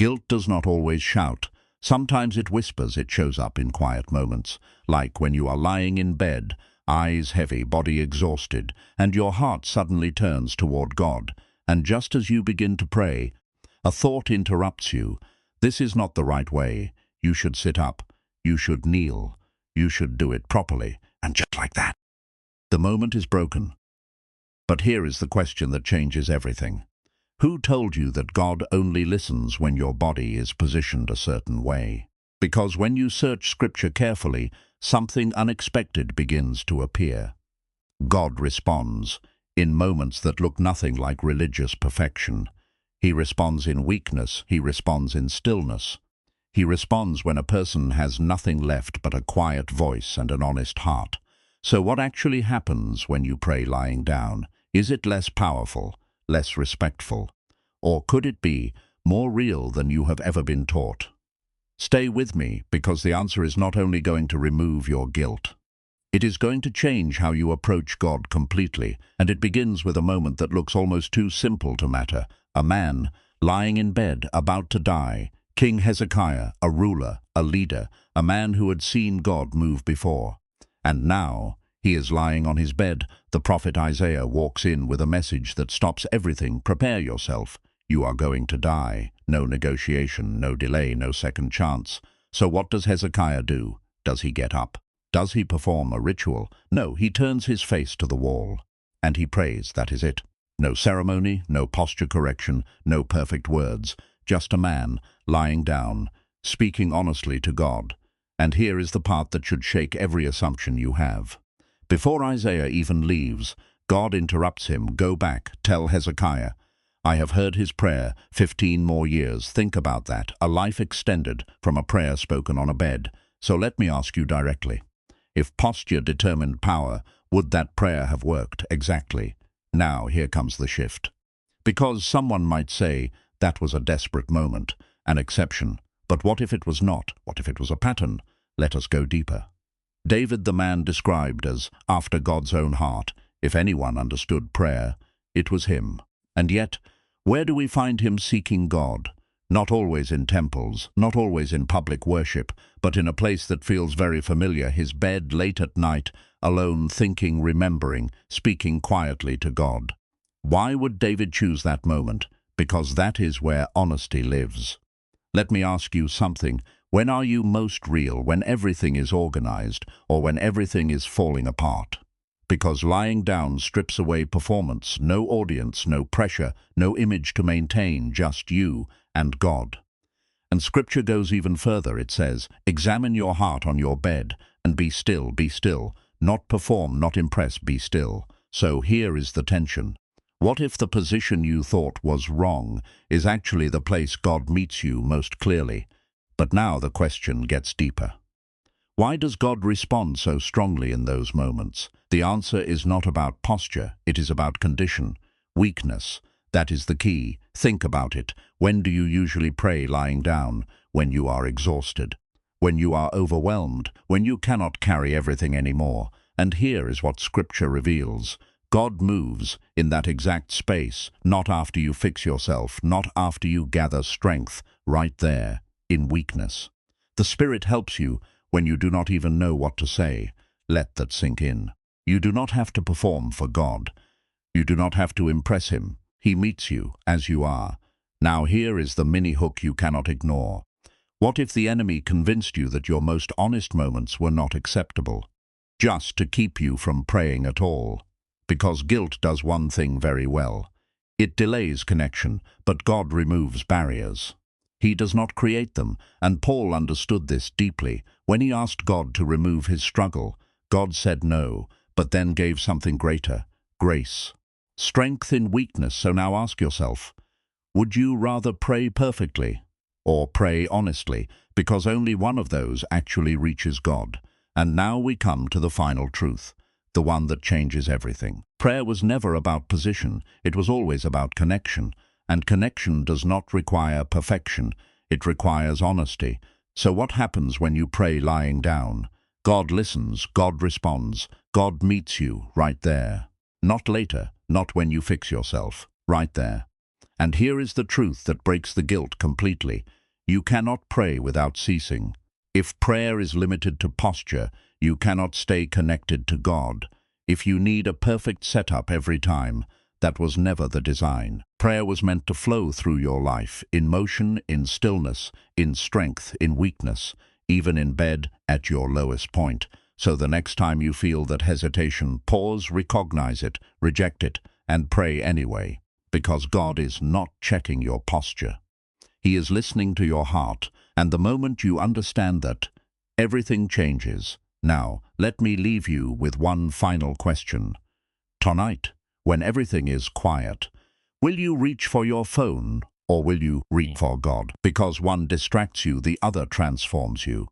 Guilt does not always shout. Sometimes it whispers. It shows up in quiet moments, like when you are lying in bed, eyes heavy, body exhausted, and your heart suddenly turns toward God. And just as you begin to pray, a thought interrupts you. This is not the right way. You should sit up. You should kneel. You should do it properly. And just like that, the moment is broken. But here is the question that changes everything. Who told you that God only listens when your body is positioned a certain way? Because when you search Scripture carefully, something unexpected begins to appear. God responds in moments that look nothing like religious perfection. He responds in weakness. He responds in stillness. He responds when a person has nothing left but a quiet voice and an honest heart. So what actually happens when you pray lying down? Is it less powerful, less respectful, or could it be more real than you have ever been taught? Stay with me, because the answer is not only going to remove your guilt. It is going to change how you approach God completely, and it begins with a moment that looks almost too simple to matter. A man lying in bed, about to die. King Hezekiah, a ruler, a leader, a man who had seen God move before. And now he is lying on his bed. The prophet Isaiah walks in with a message that stops everything. Prepare yourself. You are going to die. No negotiation, no delay, no second chance. So what does Hezekiah do? Does he get up? Does he perform a ritual? No, he turns his face to the wall. And he prays. That is it. No ceremony, no posture correction, no perfect words. Just a man lying down, speaking honestly to God. And here is the part that should shake every assumption you have. Before Isaiah even leaves, God interrupts him. Go back, tell Hezekiah. I have heard his prayer, 15 more years. Think about that. A life extended from a prayer spoken on a bed. So let me ask you directly. If posture determined power, would that prayer have worked? Exactly. Now here comes the shift. Because someone might say that was a desperate moment, an exception. But what if it was not? What if it was a pattern? Let us go deeper. David, the man described as after God's own heart, if anyone understood prayer, it was him. And yet, where do we find him seeking God? Not always in temples, not always in public worship, but in a place that feels very familiar, his bed late at night, alone, thinking, remembering, speaking quietly to God. Why would David choose that moment? Because that is where honesty lives. Let me ask you something. When are you most real? When everything is organized, or when everything is falling apart? Because lying down strips away performance, no audience, no pressure, no image to maintain, just you and God. And Scripture goes even further. It says, examine your heart on your bed, and be still, not perform, not impress, be still. So here is the tension. What if the position you thought was wrong is actually the place God meets you most clearly? But now the question gets deeper. Why does God respond so strongly in those moments? The answer is not about posture, it is about condition, weakness. That is the key. Think about it. When do you usually pray lying down? When you are exhausted. When you are overwhelmed. When you cannot carry everything anymore. And here is what Scripture reveals. God moves in that exact space, not after you fix yourself, not after you gather strength, right there, in weakness. The Spirit helps you when you do not even know what to say. Let that sink in. You do not have to perform for God. You do not have to impress Him. He meets you as you are. Now here is the mini hook you cannot ignore. What if the enemy convinced you that your most honest moments were not acceptable, just to keep you from praying at all? Because guilt does one thing very well. It delays connection, but God removes barriers. He does not create them, and Paul understood this deeply. When he asked God to remove his struggle, God said no, but then gave something greater, grace. Strength in weakness. So now ask yourself, would you rather pray perfectly or pray honestly? Because only one of those actually reaches God. And now we come to the final truth, the one that changes everything. Prayer was never about position, it was always about connection. And connection does not require perfection, it requires honesty. So what happens when you pray lying down? God listens, God responds, God meets you right there. Not later, not when you fix yourself, right there. And here is the truth that breaks the guilt completely. You cannot pray without ceasing. If prayer is limited to posture, you cannot stay connected to God. If you need a perfect setup every time, that was never the design. Prayer was meant to flow through your life, in motion, in stillness, in strength, in weakness, even in bed at your lowest point. So the next time you feel that hesitation, pause, recognize it, reject it, and pray anyway. Because God is not checking your posture. He is listening to your heart, and the moment you understand that, everything changes. Now, let me leave you with one final question. Tonight, when everything is quiet, will you reach for your phone or will you reach for God? Because one distracts you, the other transforms you.